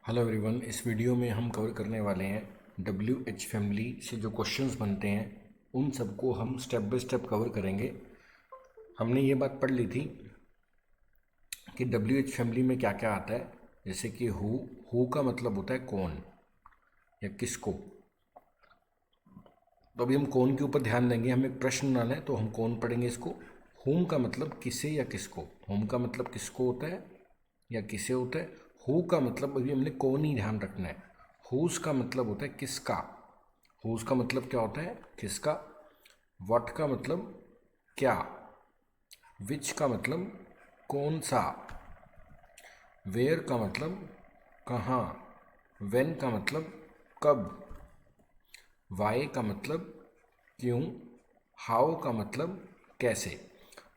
Hello everyone. इस video में हम कवर करने वाले हैं WH फैमिली से जो क्वेश्चंस बनते हैं उन सबको हम स्टेप बाय स्टेप कवर करेंगे। हमने ये बात पढ़ ली थी कि WH फैमिली में क्या क्या आता है, जैसे कि हु का मतलब होता है कौन या किसको। तो अभी हम कौन के ऊपर ध्यान देंगे। हमें एक प्रश्न बनाना है तो हम कौन पढ़ेंगे इसको। हुम का मतलब किसे या किसको। हुम का मतलब किसको होता है या किसे होता है। हु का मतलब अभी हमने कौन ही ध्यान रखना है। हुज का मतलब होता है किसका। हुज का मतलब क्या होता है, किसका। व्हाट का मतलब क्या। विच का मतलब कौन सा। वेयर का मतलब कहाँ। व्हेन का मतलब कब। वाई का मतलब क्यों। हाउ का मतलब कैसे।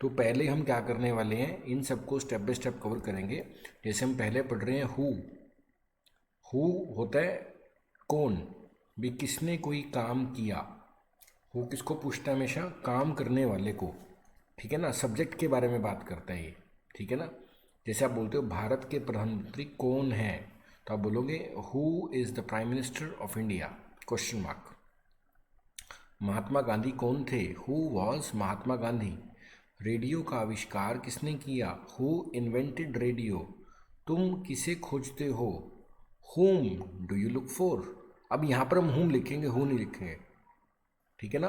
तो पहले हम क्या करने वाले हैं, इन सबको स्टेप बाय स्टेप कवर करेंगे। जैसे हम पहले पढ़ रहे हैं हु होता है कौन, भी किसने कोई काम किया। हु किसको पूछता है, हमेशा काम करने वाले को। ठीक है ना, सब्जेक्ट के बारे में बात करता है ये। ठीक है ना। जैसे आप बोलते हो भारत के प्रधानमंत्री कौन है, तो आप बोलोगे who is the prime minister of India, question mark. Mahatma Gandhi कौन थे, who was Mahatma Gandhi. Radio का आविष्कार किसने किया, हु इन्वेंटेड रेडियो। तुम किसे खोजते हो, whom do you look for. अब यहाँ पर हम whom लिखेंगे, हु नहीं लिखेंगे। ठीक है ना।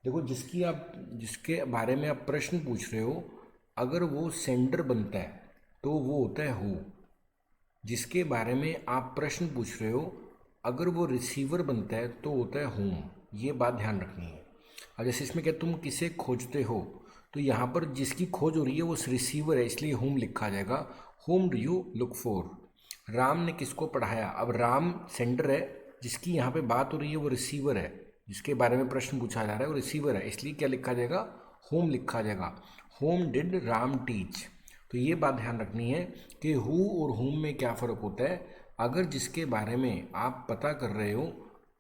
देखो, जिसके बारे में आप प्रश्न पूछ रहे हो, अगर वो सेंडर बनता है तो वो होता है हु। जिसके बारे में आप प्रश्न पूछ रहे हो, अगर वो रिसीवर बनता है तो होता है होम। ये बात ध्यान रखनी है। अब जैसे इसमें क्या, तुम किसे खोजते हो, तो यहाँ पर जिसकी खोज हो रही है वो रिसीवर है, इसलिए होम लिखा जाएगा। Home do you look for. Ram ने किसको पढ़ाया, अब राम सेंडर है, जिसकी यहाँ पे बात हो रही है वो रिसीवर है। जिसके बारे में प्रश्न पूछा जा रहा है वो रिसीवर है, इसलिए क्या लिखा जाएगा, होम लिखा जाएगा। Home did Ram teach. तो ये बात ध्यान रखनी है कि हु और होम में क्या फ़र्क होता है। अगर जिसके बारे में आप पता कर रहे हो,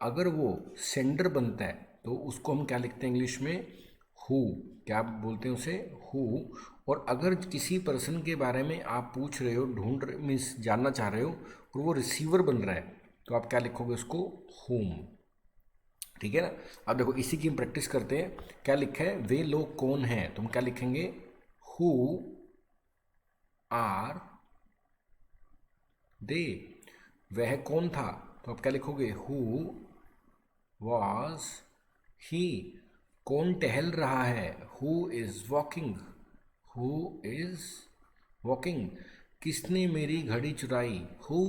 अगर वो सेंडर बनता है तो उसको हम क्या लिखते हैं इंग्लिश में, हु। क्या बोलते हैं उसे, हु। और अगर किसी पर्सन के बारे में आप पूछ रहे हो, ढूंढ रहे, मीन्स जानना चाह रहे हो, और वो रिसीवर बन रहा है, तो आप क्या लिखोगे उसको, होम। ठीक है ना। अब देखो, इसी की हम प्रैक्टिस करते हैं। क्या लिखा है, वे लोग कौन हैं, तो हम क्या लिखेंगे, हु आर दे। वह कौन था, तो आप क्या लिखोगे, हु वॉज ही। कौन टहल रहा है, who is walking. Who is walking. किसने मेरी घड़ी चुराई, हु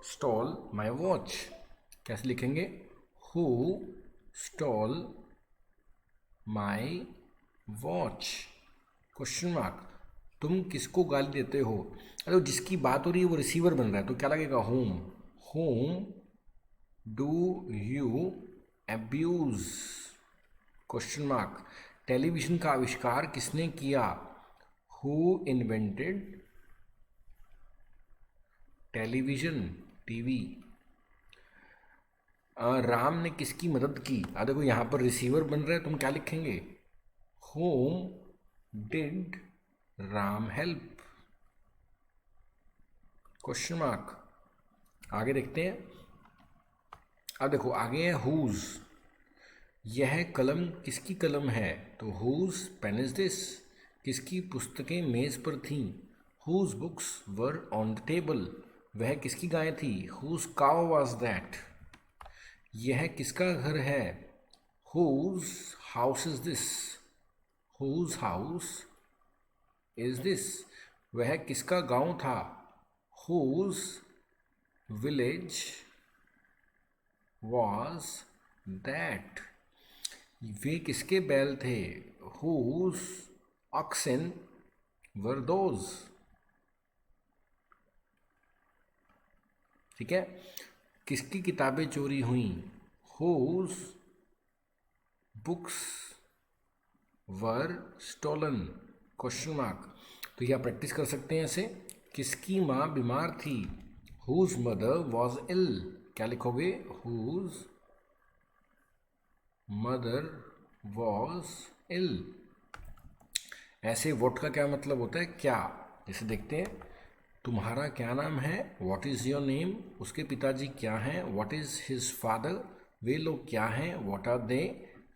स्टॉल माई वॉच। कैसे लिखेंगे, who stall my watch, question mark. तुम किसको गाली देते हो, अरे जिसकी बात हो रही है वो रिसीवर बन रहा है, तो क्या लगेगा, home. Home do you abuse, question mark. Television का आविष्कार किसने किया, who invented television, TV. Ram ने किसकी मदद की, देखो यहाँ पर रिसीवर बन रहा है, तुम क्या लिखेंगे, home did Ram help, question mark. आगे देखते हैं। अब देखो आगे है हुज। यह कलम किसकी कलम है, तो हुज पेन इज दिस। किसकी पुस्तकें मेज पर थीं, whose books were on the table. वह किसकी गाय थी, हुज काउ वाज दैट। यह किसका घर है, whose house is this. Whose house is this. वह किसका गांव था, हुज विलेज वॉज दैट। वे किसके बैल थे, हुज ऑक्सन वर दोज। ठीक है। किसकी किताबें चोरी हुई, हुज बुक्स वर स्टोलन, क्वेश्चन मार्क। तो यह प्रैक्टिस कर सकते हैं ऐसे। किसकी माँ बीमार थी, हुज मदर वॉज इल। क्या लिखोगे, हुज मदर वॉज इल। ऐसे वोट का क्या मतलब होता है, क्या। जैसे देखते हैं, तुम्हारा क्या नाम है, व्हाट इज़ योर नेम, उसके पिताजी क्या हैं, व्हाट इज़ हिज फादर, वे लोग क्या हैं, व्हाट आर दे,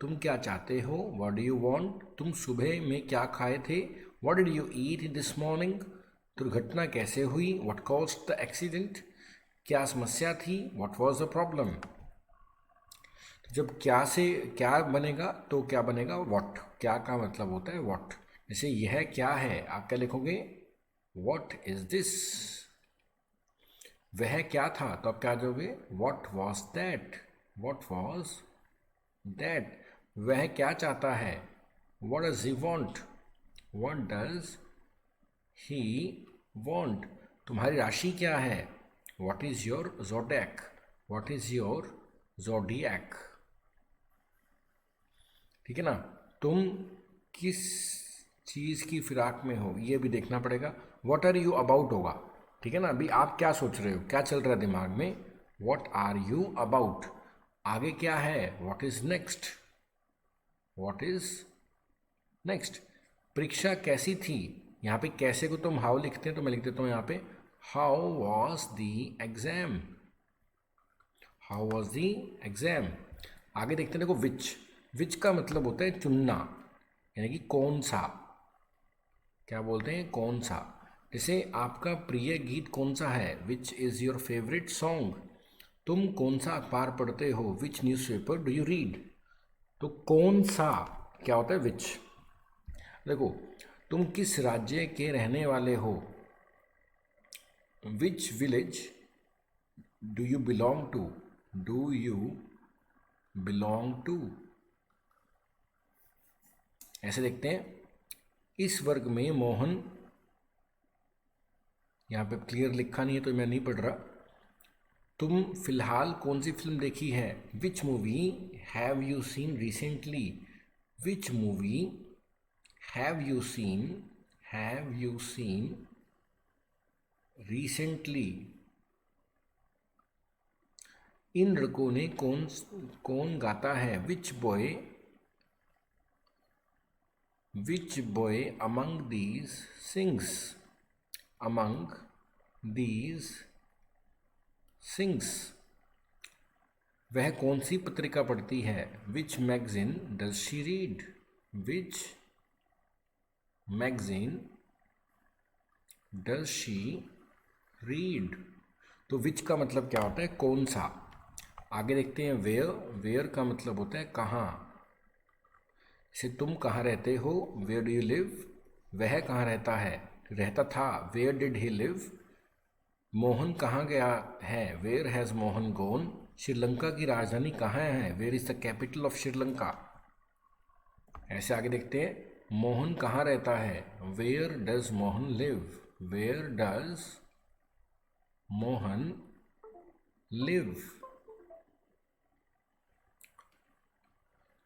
तुम क्या चाहते हो, व्हाट डू यू वांट, तुम सुबह में क्या खाए थे, what did you eat this morning, दुर्घटना कैसे हुई, व्हाट कॉज्ड द एक्सीडेंट, क्या समस्या थी, व्हाट वाज द प्रॉब्लम। तो जब क्या से क्या बनेगा तो क्या बनेगा, व्हाट। क्या का मतलब होता है व्हाट। जैसे यह क्या है, आप क्या लिखोगे, व्हाट इज दिस। वह क्या था, तो आप क्या दोगे, what was that, what was that. वह क्या चाहता है, what does he want, what does he want. तुम्हारी राशि क्या है, what is your zodiac, what is your zodiac. ठीक है ना। तुम किस चीज़ की फिराक में हो, ये भी देखना पड़ेगा। व्हाट आर यू अबाउट होगा, ठीक है ना। अभी आप क्या सोच रहे हो, क्या चल रहा है दिमाग में, व्हाट आर यू अबाउट। आगे क्या है, what is next, what is next. परीक्षा कैसी थी, यहाँ पे कैसे को तुम हाउ लिखते हैं तो मैं लिख देता हूँ यहाँ पे, how was the exam, how was the exam. आगे देखते हैं, देखो विच का मतलब होता है चुनना, यानी कि कौन सा, क्या बोलते हैं कौन सा। जैसे आपका प्रिय गीत कौन सा है, which is your favourite song. तुम कौन सा अखबार पढ़ते हो, which newspaper do you read. तो कौन सा क्या होता है, विच। देखो, तुम किस राज्य के रहने वाले हो, which village do you belong to, do you belong to. ऐसे देखते हैं, इस वर्ग में मोहन, यहाँ पे क्लियर लिखा नहीं है तो मैं नहीं पढ़ रहा। तुम फिलहाल कौन सी फिल्म देखी है, which movie have you seen recently, which movie have you seen, have you seen recently. इन लड़कों ने कौन कौन गाता है, which boy among these sings, among these sings. वह कौन सी पत्रिका पढ़ती है, which magazine does she read, which magazine does she read. तो विच का मतलब क्या होता है, कौन सा। आगे देखते हैं, वेयर का मतलब होता है कहाँ। जैसे तुम कहाँ रहते हो, वेयर डू यू लिव। वह कहाँ रहता है, रहता था, where did he live. Mohan कहाँ गया है, where has Mohan gone. Sri Lanka की राजधानी कहाँ है, where is the capital of Sri Lanka. ऐसे आगे देखते हैं, मोहन कहाँ रहता है, where does Mohan live, where does Mohan live.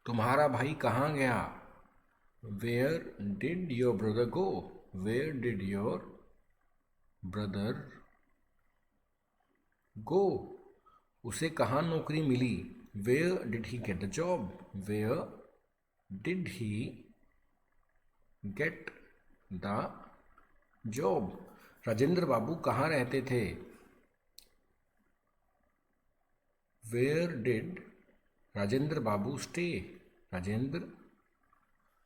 तुम्हारा भाई कहाँ गया, where did your brother go, where did your brother go. उसे कहाँ नौकरी मिली, where did he get the job, where did he get the job. Rajendra Babu कहाँ रहते थे, where did Rajendra Babu stay, Rajendra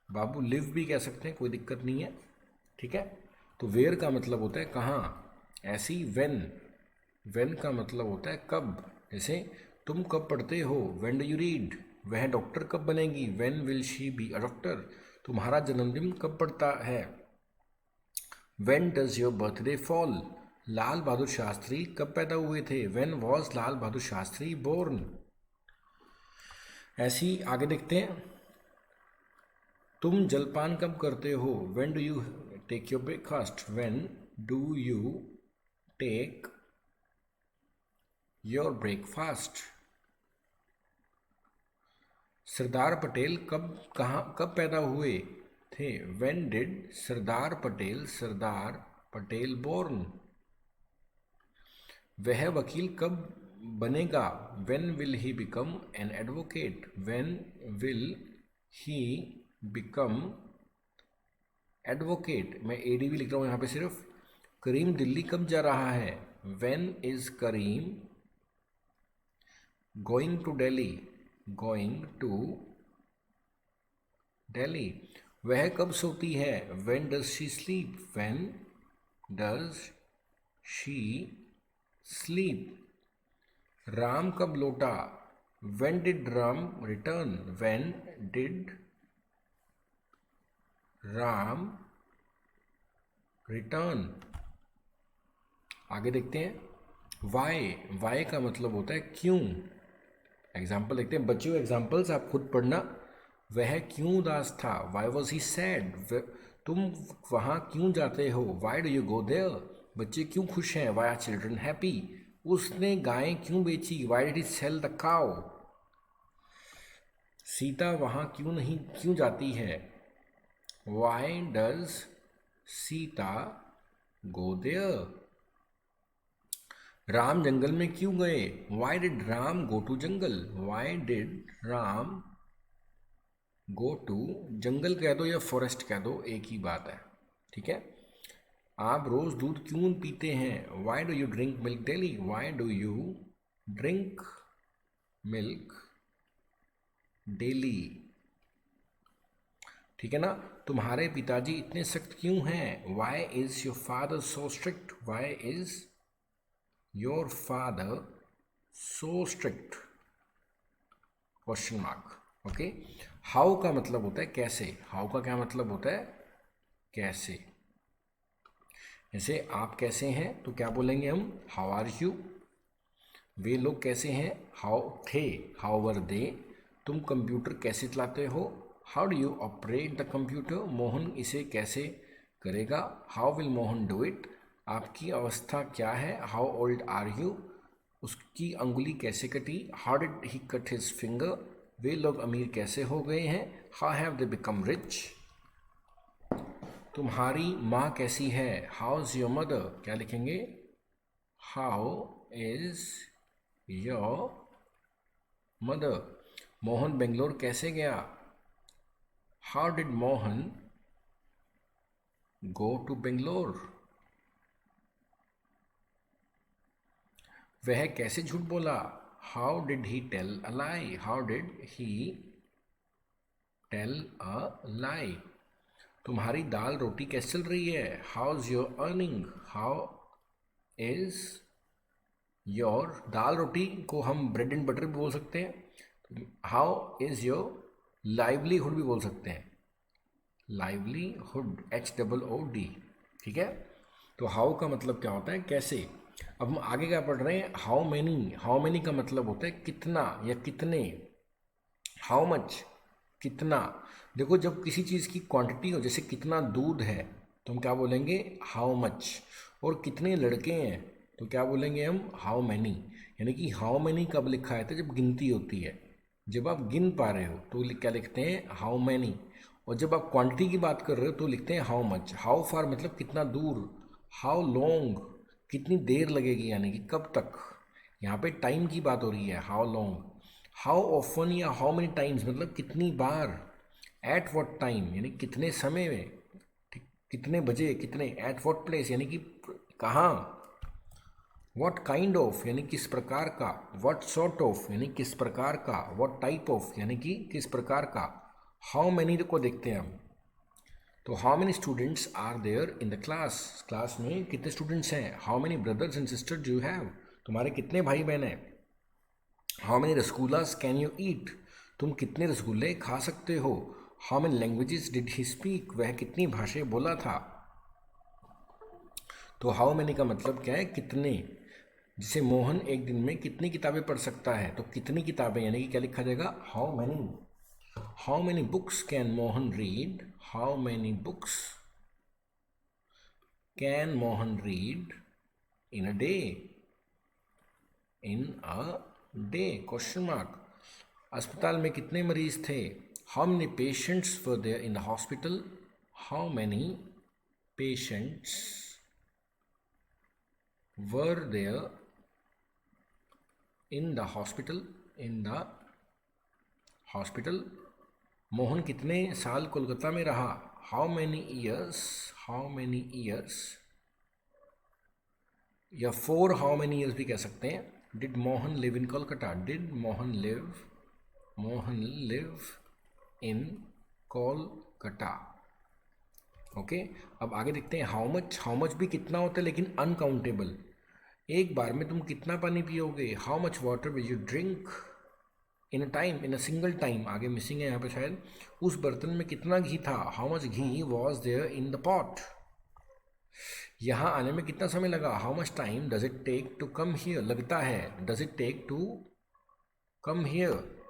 Babu live भी कह सकते हैं, कोई दिक्कत नहीं है, ठीक है। तो वेयर का मतलब होता है कहाँ। ऐसी वेन का मतलब होता है कब। जैसे तुम कब पढ़ते हो, वेन डू यू रीड। वह डॉक्टर कब बनेगी, when will she be a doctor. तुम्हारा जन्मदिन कब पड़ता है, when does your birthday fall. Lal Bahadur Shastri कब पैदा हुए थे, when was Lal Bahadur Shastri born. ऐसी आगे देखते हैं, तुम जलपान कब करते हो, when do you take your breakfast, when do you take your breakfast. Sardar Patel कब पैदा हुए थे, when did Sardar Patel born. वह वकील कब बनेगा, when will he become an advocate, when will he become advocate. मैं एडीवी लिख रहा हूँ यहाँ पे सिर्फ। करीम दिल्ली कब जा रहा है? When is Karim going to Delhi? Going to Delhi. वह कब सोती है? When does she sleep? When does she sleep? Ram कब लौटा? When did Ram return? When did Ram return? आगे देखते हैं। वाई का मतलब होता है क्यों। एग्जाम्पल देखते हैं बच्चों, एग्जाम्पल्स आप खुद पढ़ना। वह क्यों उदास था? Why was he sad? तुम वहाँ क्यों जाते हो? Why do you go there? बच्चे क्यों खुश हैं? Why are children happy? उसने गायें क्यों बेची? Why did he sell the cow? Sita वहाँ क्यों जाती है? Why does Sita go there? Ram जंगल में क्यों गए? Why did Ram go to jungle? Why did Ram go to jungle कह दो या फॉरेस्ट कह दो, एक ही बात है, ठीक है। आप रोज दूध क्यों पीते हैं? Why do you drink milk daily? Why do you drink milk daily? ठीक है ना। तुम्हारे पिताजी इतने सख्त क्यों हैं? Why is your father so strict? Why is your father so strict? Question mark. Okay. How का मतलब होता है कैसे। हाउ का क्या मतलब होता है? कैसे। जैसे आप कैसे हैं तो क्या बोलेंगे हम? How are you. वे लोग कैसे हैं? हाउ थे, हाउ वर दे। तुम कंप्यूटर कैसे चलाते हो? How do you operate the computer? Mohan इसे कैसे करेगा? How will Mohan do it? आपकी अवस्था क्या है? How old are you? उसकी अंगुली कैसे कटी? How did he cut his finger? वे लोग अमीर कैसे हो गए हैं? How have they become rich? तुम्हारी माँ कैसी है? How is your mother? क्या लिखेंगे? How is your mother? Mohan Bangalore कैसे गया? How did Mohan go to Bangalore? वह कैसे झूठ बोला? How did he tell a lie? How did he tell a lie? तुम्हारी दाल रोटी कैसे चल रही है? How is your earning? How is your dal roti को हम ब्रेड एंड बटर भी बोल सकते हैं। हाउ इज योर लाइवलीहुड भी बोल सकते हैं। लाइवलीहुड, HOOD, ठीक है। तो हाउ का मतलब क्या होता है? कैसे। अब हम आगे क्या पढ़ रहे हैं? How many. हाउ मैनी का मतलब होता है कितना या कितने। हाउ मच, कितना। देखो जब किसी चीज़ की क्वांटिटी हो, जैसे कितना दूध है तो हम क्या बोलेंगे? How much. और कितने लड़के हैं तो क्या बोलेंगे हम? How many. यानी कि हाउ मैनी कब लिखा है? तो जब गिनती होती है, जब आप गिन पा रहे हो तो क्या लिखते हैं? How many. और जब आप क्वांटिटी की बात कर रहे हो तो लिखते हैं हाउ मच। हाउ फार मतलब कितना दूर। हाउ लॉन्ग, कितनी देर लगेगी, यानी कि कब तक। यहाँ पे टाइम की बात हो रही है, हाउ लॉन्ग। हाउ ऑफन या हाउ मेनी टाइम्स मतलब कितनी बार। एट व्हाट टाइम यानी कितने समय में, ठीक, कितने बजे, कितने। एट व्हाट प्लेस यानी कि कहाँ। व्हाट काइंड ऑफ यानी किस प्रकार का। व्हाट सॉर्ट ऑफ यानी किस प्रकार का। व्हाट टाइप ऑफ यानी कि किस प्रकार का। हाउ मैनी को देखते हैं हम। तो how many students are there in the class? Class में कितने स्टूडेंट्स हैं? How many brothers and sister do you have? तुम्हारे कितने भाई बहन हैं? How many rasgullas can you eat? तुम कितने रसगुल्ले खा सकते हो? How many languages did he speak? वह कितनी भाषाएं बोला था? तो हाउ मेनी का मतलब क्या है? कितने। जिसे मोहन एक दिन में कितनी किताबें पढ़ सकता है, तो कितनी किताबें यानी कि क्या लिखा जाएगा? How many. How many books can Mohan read? How many books can Mohan read in a day? In a day, question mark. अस्पताल में कितने मरीज थे? How many patients were there in the hospital? How many patients were there in the hospital? In the hospital. Mohan कितने साल कोलकाता में रहा? How many years, how many years या फॉर हाउ मेनी ईयर्स भी कह सकते हैं। Did Mohan live in Kolkata, did Mohan live in Kolkata. Okay, अब आगे देखते हैं हाउ मच। हाउ मच भी कितना होता है लेकिन अनकाउंटेबल। एक बार में तुम कितना पानी पियोगे। How much water will you drink in a time, in a single time. आगे मिसिंग है यहाँ पे शायद। उस बर्तन में कितना घी था। How much ghee was there in the pot. यहाँ आने में कितना समय लगा। How much time does it take to come here. लगता है, does it take to come here.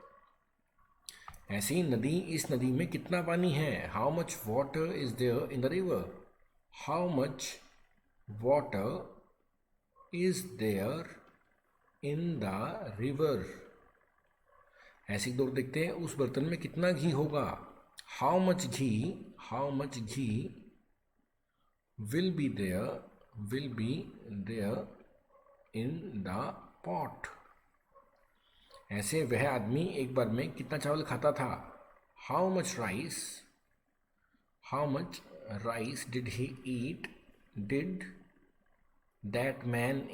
ऐसी नदी, इस नदी में कितना पानी है। How much water is there in the river. How much water is there in the river. ऐसी दो देखते हैं, उस बर्तन में कितना घी होगा। How much ghee will be there in the pot. ऐसे वह आदमी एक बार में कितना चावल खाता था। How much rice did he eat, did that man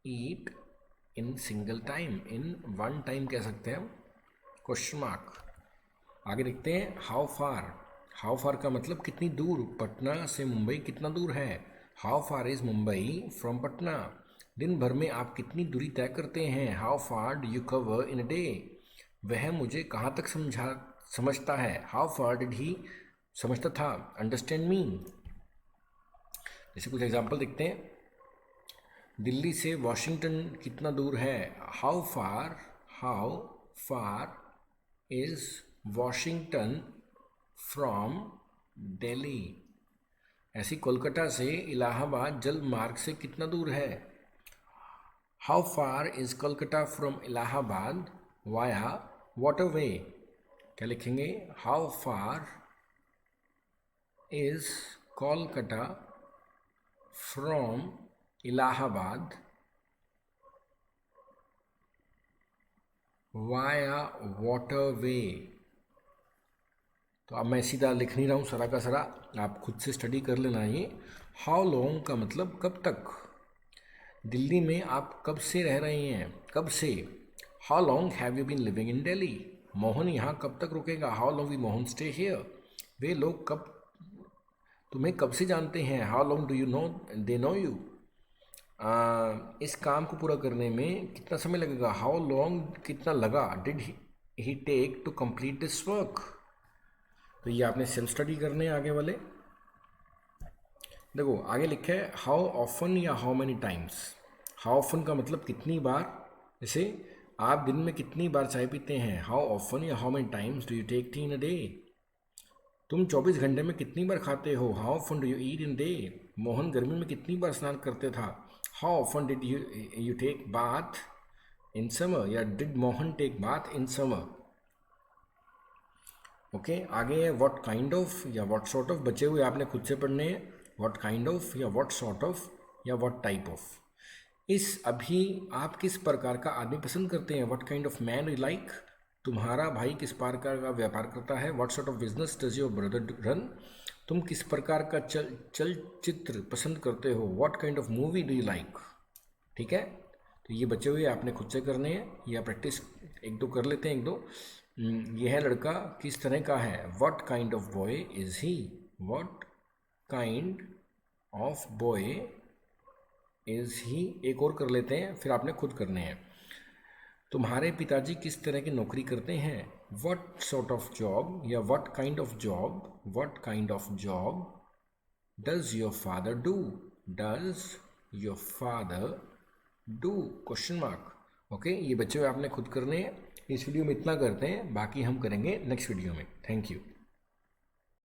eat in single time. In one time कह सकते हैं हम, क्वेश्चन मार्क। आगे देखते हैं हाउ फार का मतलब कितनी दूर। पटना से मुंबई कितना दूर है। How far is Mumbai from Patna. दिन भर में आप कितनी दूरी तय करते हैं। How far do you cover in a day. वह मुझे कहाँ तक समझता है। हाउ फार डिड ही समझता था, अंडरस्टैंड मी। जैसे कुछ एग्जाम्पल देखते हैं। दिल्ली से वॉशिंगटन कितना दूर है। How far is Washington from Delhi. ऐसी कोलकाता से इलाहाबाद जल मार्ग से कितना दूर है। How far is Kolkata from Allahabad via waterway. क्या लिखेंगे। How far is Kolkata from Allahabad via waterway. तो अब मैं सीधा लिख नहीं रहा हूँ सरा का सरा, आप खुद से स्टडी कर लेना ये। हाउ लॉन्ग का मतलब कब तक। दिल्ली में आप कब से रह रहे हैं, कब से। How long have you been living in Delhi. Mohan यहाँ कब तक रुकेगा। How long we Mohan stay here. वे लोग तुम्हें कब से जानते हैं। How long do you know they know you. इस काम को पूरा करने में कितना समय लगेगा। हाउ लॉन्ग कितना लगा। Did he take to complete this work. तो ये आपने सेल्फ स्टडी करने हैं आगे वाले। देखो आगे लिखा है हाउ ऑफन या how many times. How often का मतलब कितनी बार। जैसे आप दिन में कितनी बार चाय पीते हैं। हाउ ऑफन या how many times do you take tea in a day. तुम 24 घंटे में कितनी बार खाते हो। How often do you eat in day. Mohan गर्मी में कितनी बार स्नान करते था। How often did you take bath in summer, या did Mohan take bath in summer. Okay, आगे है व्हाट काइंड ऑफ या व्हाट सॉर्ट ऑफ। बचे हुए आपने खुद से पढ़ने हैं। व्हाट काइंड ऑफ या व्हाट सॉर्ट ऑफ या व्हाट टाइप ऑफ। इस अभी आप किस प्रकार का आदमी पसंद करते हैं। What kind of man you like. तुम्हारा भाई किस प्रकार का व्यापार करता है। What sort of business does your brother run. तुम किस प्रकार का चलचित्र पसंद करते हो। What kind of movie do you like. ठीक है, तो ये बचे हुए आपने खुद से करने हैं या प्रैक्टिस एक दो कर लेते हैं एक दो। यह लड़का किस तरह का है। What kind of boy is he. What kind of boy is he. एक और कर लेते हैं फिर आपने खुद करने हैं। तुम्हारे पिताजी किस तरह की नौकरी करते हैं। व्हाट सॉर्ट ऑफ जॉब या what kind of job. What kind of job does your father do. Does your father do, question mark. Okay, ये बच्चे आपने खुद करने हैं। इस वीडियो में इतना करते हैं, बाकी हम करेंगे नेक्स्ट वीडियो में। Thank you.